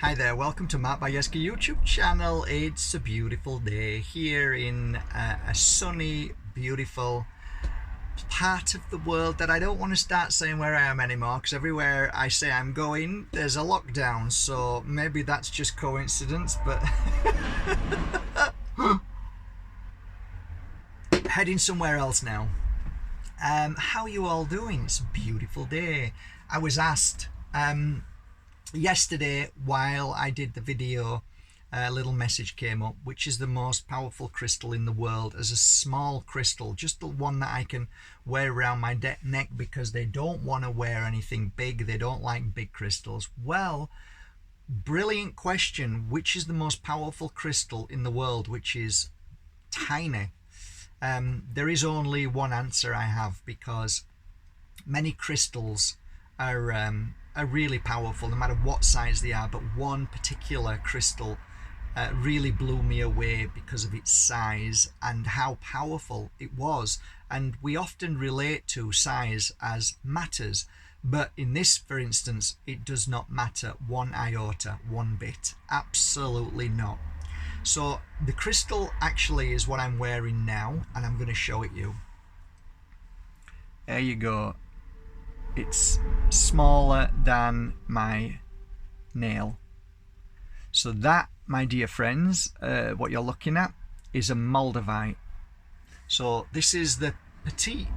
Hi there, welcome to Bajerski YouTube channel. It's a beautiful day here in a sunny, beautiful part of the world that I don't want to start saying where I am anymore, because everywhere I say I'm going, there's a lockdown, so maybe that's just coincidence, but heading somewhere else now. How are you all doing? It's a beautiful day. I was asked yesterday while I did the video, a little message came up: which is the most powerful crystal in the world? As a small crystal, just the one that I can wear around my neck, because they don't want to wear anything big. They don't like big crystals. Well, brilliant question. Which is the most powerful crystal in the world, which is tiny? There is only one answer I have, because many crystals are really powerful no matter what size they are, but one particular crystal really blew me away because of its size and how powerful it was. And we often relate to size as matters, but in this, for instance, it does not matter one iota, one bit. Absolutely not. So the crystal actually is what I'm wearing now, and I'm going to show it you. There you go. It's smaller than my nail. So that, my dear friends, what you're looking at is a Moldavite. So this is the Petite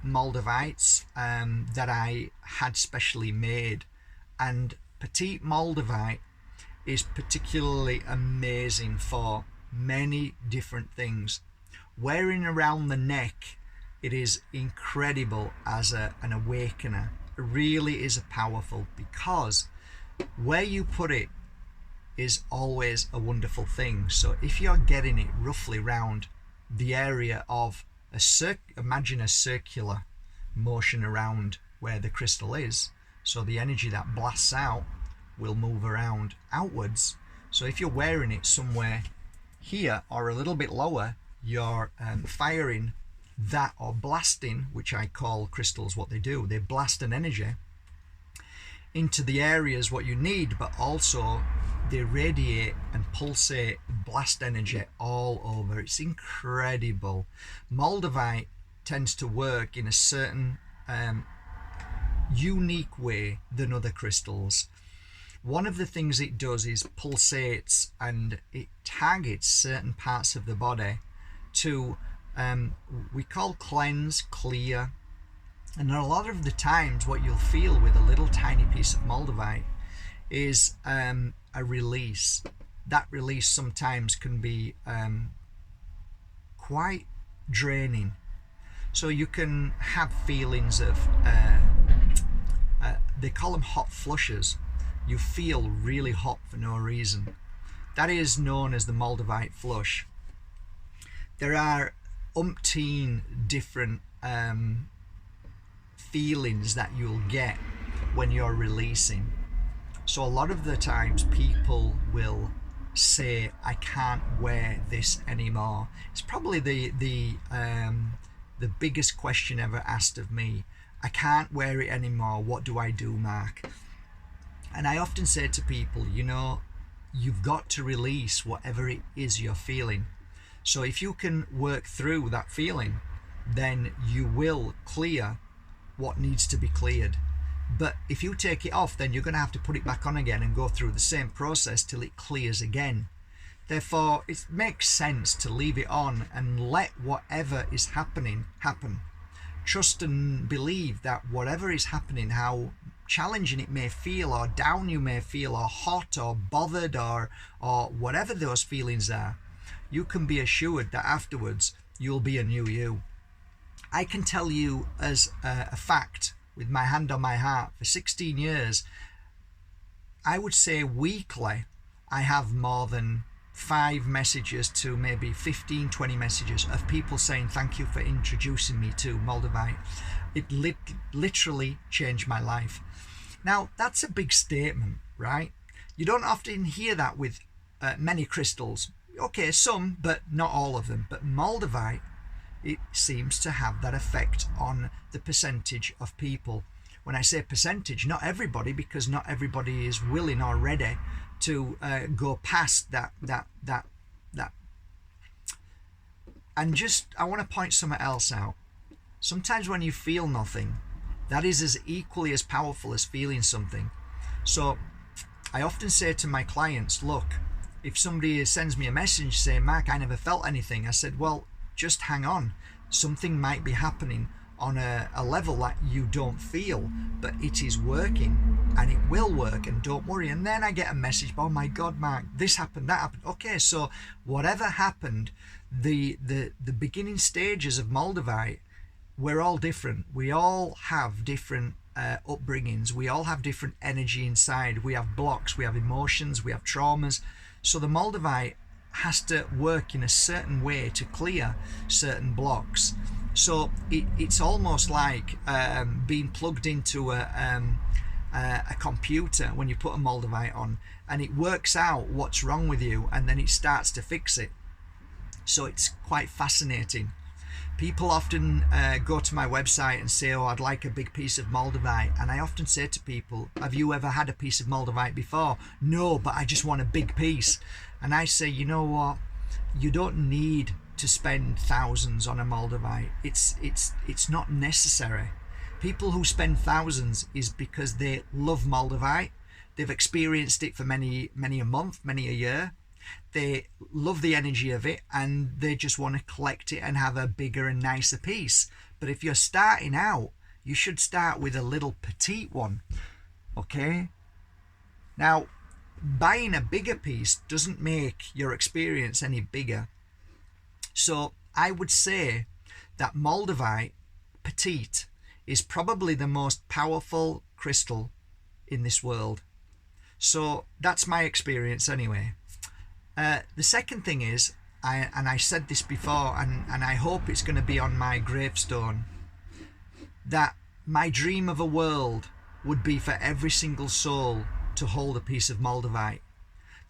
Moldavites that I had specially made, and Petite Moldavite is particularly amazing for many different things. Wearing around the neck, it is incredible as an awakener. It really is powerful, because where you put it is always a wonderful thing. So if you're getting it roughly round the area of imagine a circular motion around where the crystal is, so the energy that blasts out will move around outwards. So if you're wearing it somewhere here or a little bit lower, you're firing that, or blasting, which I call crystals what they do. They blast an energy into the areas what you need, but also they radiate and pulsate, blast energy all over. It's incredible. Moldavite tends to work in a certain unique way than other crystals. One of the things it does is pulsates, and it targets certain parts of the body to we call cleanse, clear. And a lot of the times what you'll feel with a little tiny piece of Moldavite is a release. That release sometimes can be quite draining. So you can have feelings of they call them hot flushes. You feel really hot for no reason. That is known as the Moldavite flush. There are umpteen different feelings that you'll get when you're releasing. So a lot of the times people will say, I can't wear this anymore. It's probably the biggest question ever asked of me. I can't wear it anymore. What do I do, Mark? And I often say to people, you've got to release whatever it is you're feeling. So if you can work through that feeling, then you will clear what needs to be cleared. But if you take it off, then you're going to have to put it back on again and go through the same process till it clears again. Therefore, it makes sense to leave it on and let whatever is happening happen. Trust and believe that whatever is happening, how challenging it may feel, or down you may feel, or hot, or bothered, or whatever those feelings are, you can be assured that afterwards you'll be a new you. I can tell you as a fact, with my hand on my heart, for 16 years, I would say weekly, I have more than 5 messages to maybe 15, 20 messages of people saying, thank you for introducing me to Moldavite. It literally changed my life. Now, that's a big statement, right? You don't often hear that with many crystals. Okay, some, but not all of them. But Moldavite, it seems to have that effect on the percentage of people When I say percentage, not everybody, because not everybody is willing or ready to go past that. And just, I want to point something else out. Sometimes when you feel nothing, that is as equally as powerful as feeling something. So I often say to my clients, look, if somebody sends me a message saying, Mark, I never felt anything, I said, well, just hang on. Something might be happening on a level that you don't feel, but it is working and it will work, and don't worry. And then I get a message, oh my God, Mark, this happened, that happened. Okay, so whatever happened, the beginning stages of Moldavite, we're all different. We all have different upbringings. We all have different energy inside. We have blocks, we have emotions, we have traumas. So the Moldavite has to work in a certain way to clear certain blocks. So it's almost like being plugged into a computer when you put a Moldavite on, and it works out what's wrong with you, and then it starts to fix it. So it's quite fascinating. People often go to my website and say, oh, I'd like a big piece of Moldavite. And I often say to people, have you ever had a piece of Moldavite before? No, but I just want a big piece. And I say, you know what? You don't need to spend thousands on a Moldavite. It's not necessary. People who spend thousands is because they love Moldavite. They've experienced it for many a month, many a year. They love the energy of it, and they just want to collect it and have a bigger and nicer piece. But if you're starting out, you should start with a little petite one. Okay? Now, buying a bigger piece doesn't make your experience any bigger. So I would say that Moldavite Petite is probably the most powerful crystal in this world. So that's my experience anyway. The second thing is, I said this before, and I hope it's going to be on my gravestone, that my dream of a world would be for every single soul to hold a piece of Moldavite.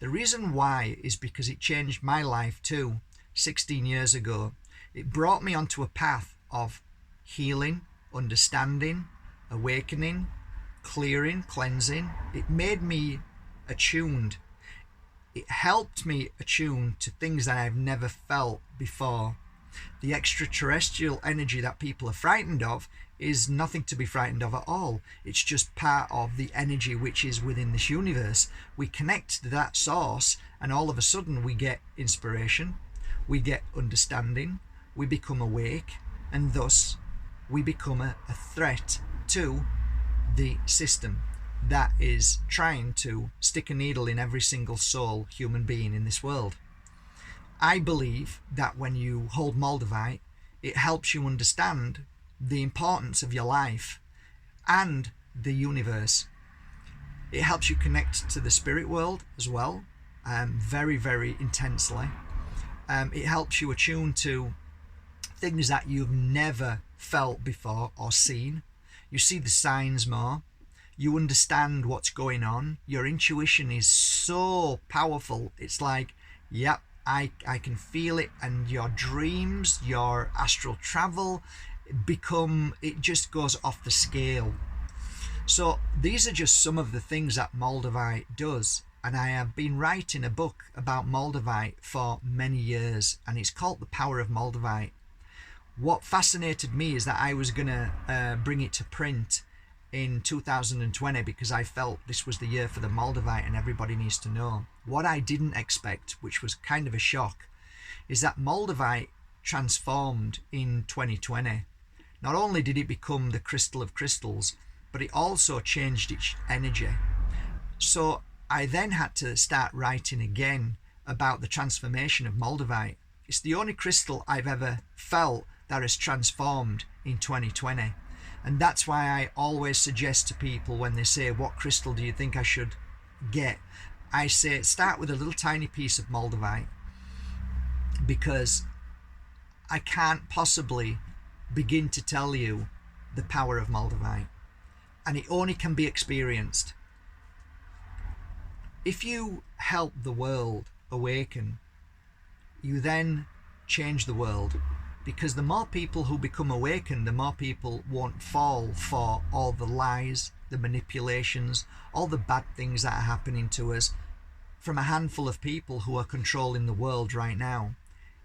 The reason why is because it changed my life too, 16 years ago. It brought me onto a path of healing, understanding, awakening, clearing, cleansing. It made me attuned. It helped me attune to things that I've never felt before. The extraterrestrial energy that people are frightened of is nothing to be frightened of at all. It's just part of the energy which is within this universe. We connect to that source, and all of a sudden we get inspiration, we get understanding, we become awake, and thus we become a threat to the system that is trying to stick a needle in every single soul, human being in this world. I believe that when you hold Moldavite, it helps you understand the importance of your life and the universe. It helps you connect to the spirit world as well, very, very intensely. It helps you attune to things that you've never felt before or seen. You see the signs more. You understand what's going on. Your intuition is so powerful. It's like, yep, I can feel it. And your dreams, your astral travel it just goes off the scale. So these are just some of the things that Moldavite does. And I have been writing a book about Moldavite for many years, and it's called The Power of Moldavite. What fascinated me is that I was going to bring it to print in 2020 because I felt this was the year for the Moldavite and everybody needs to know. What I didn't expect, which was kind of a shock, is that Moldavite transformed in 2020. Not only did it become the crystal of crystals, but it also changed its energy. So I then had to start writing again about the transformation of Moldavite. It's the only crystal I've ever felt that has transformed in 2020. And that's why I always suggest to people when they say, what crystal do you think I should get? I say, start with a little tiny piece of Moldavite, because I can't possibly begin to tell you the power of Moldavite. And it only can be experienced. If you help the world awaken, you then change the world. because the more people who become awakened, the more people won't fall for all the lies, the manipulations, all the bad things that are happening to us from a handful of people who are controlling the world right now.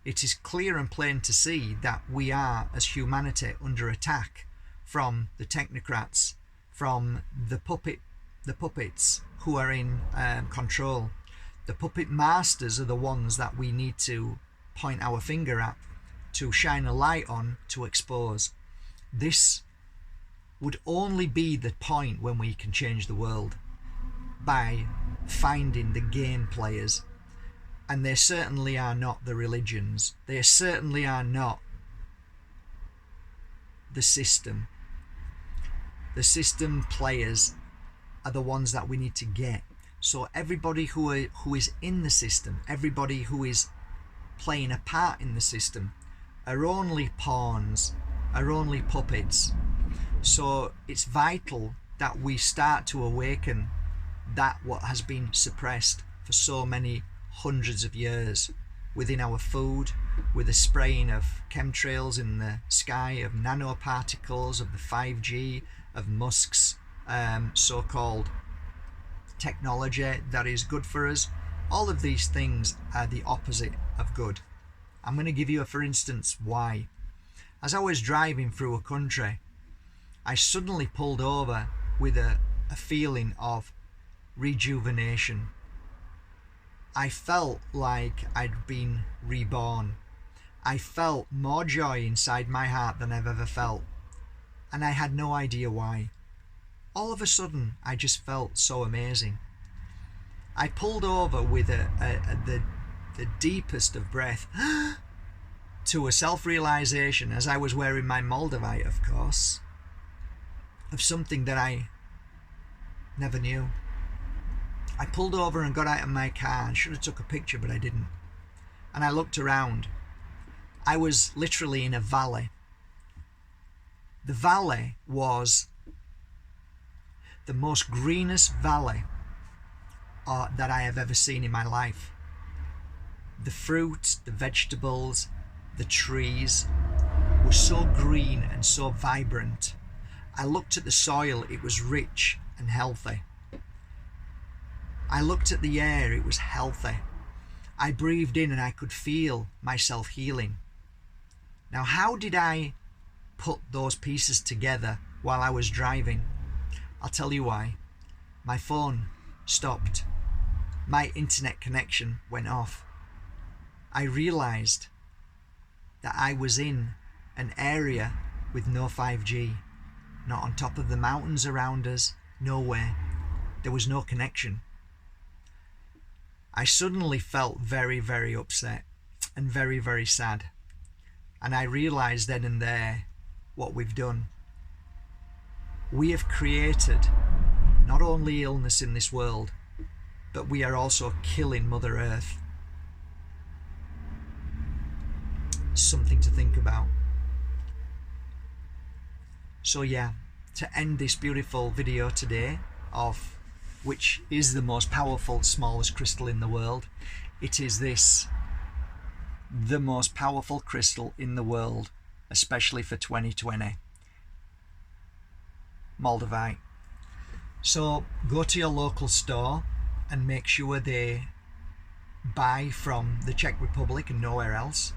It is clear and plain to see that we are, as humanity, under attack from the technocrats, from the puppets who are in control. The puppet masters are the ones that we need to point our finger at, to shine a light on, to expose. This would only be the point when we can change the world, by finding the game players. And they certainly are not the religions. They certainly are not the system. The system players are the ones that we need to get. So everybody who is in the system, everybody who is playing a part in the system, are only pawns, are only puppets. So it's vital that we start to awaken that what has been suppressed for so many hundreds of years within our food, with the spraying of chemtrails in the sky, of nanoparticles, of the 5G, of Musk's so-called technology that is good for us. All of these things are the opposite of good. I'm going to give you a for instance why. As I was driving through a country, I suddenly pulled over with a feeling of rejuvenation. I felt like I'd been reborn. I felt more joy inside my heart than I've ever felt, and I had no idea why. All of a sudden, I just felt so amazing. I pulled over with the deepest of breath to a self-realization, as I was wearing my Moldavite, of course, of something that I never knew. I pulled over and got out of my car. I should have took a picture, but I didn't. And I looked around. I was literally in a valley. The valley was the most greenest valley that I have ever seen in my life. The fruit, the vegetables, the trees were so green and so vibrant. I looked at the soil, it was rich and healthy. I looked at the air, it was healthy. I breathed in and I could feel myself healing. Now, how did I put those pieces together while I was driving? I'll tell you why. My phone stopped. My internet connection went off. I realized that I was in an area with no 5G, not on top of the mountains around us, nowhere. There was no connection. I suddenly felt very, very upset and very, very sad. And I realized then and there what we've done. We have created not only illness in this world, but we are also killing Mother Earth. Something to think about. So yeah, to end this beautiful video today, of which is the most powerful, smallest crystal in the world, it is this, the most powerful crystal in the world, especially for 2020, Moldavite. So go to your local store and make sure they buy from the Czech Republic and nowhere else.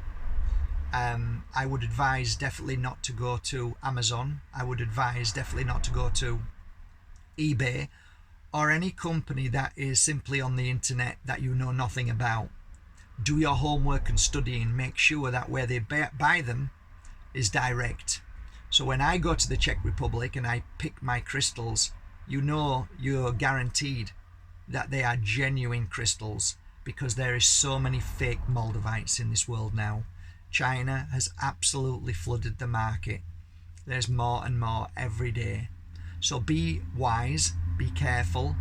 I would advise definitely not to go to Amazon. I would advise definitely not to go to eBay or any company that is simply on the internet that you know nothing about. Do your homework and study and make sure that where they buy them is direct. So when I go to the Czech Republic and I pick my crystals, you know you're guaranteed that they are genuine crystals, because there is so many fake Moldavites in this world now. China has absolutely flooded the market. There's more and more every day. So be wise, be careful,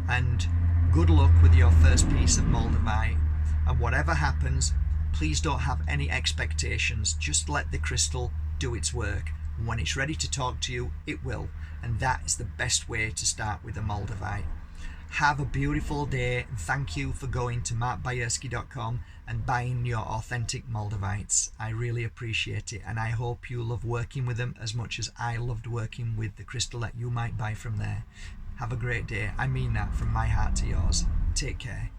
and good luck with your first piece of Moldavite. And whatever happens, please don't have any expectations. Just let the crystal do its work. And when it's ready to talk to you, it will. And that is the best way to start with a Moldavite. Have a beautiful day, and thank you for going to markbajerski.com and buying your authentic Moldavites. I really appreciate it, and I hope you love working with them as much as I loved working with the crystal that you might buy from there. Have a great day. I mean that from my heart to yours. Take care.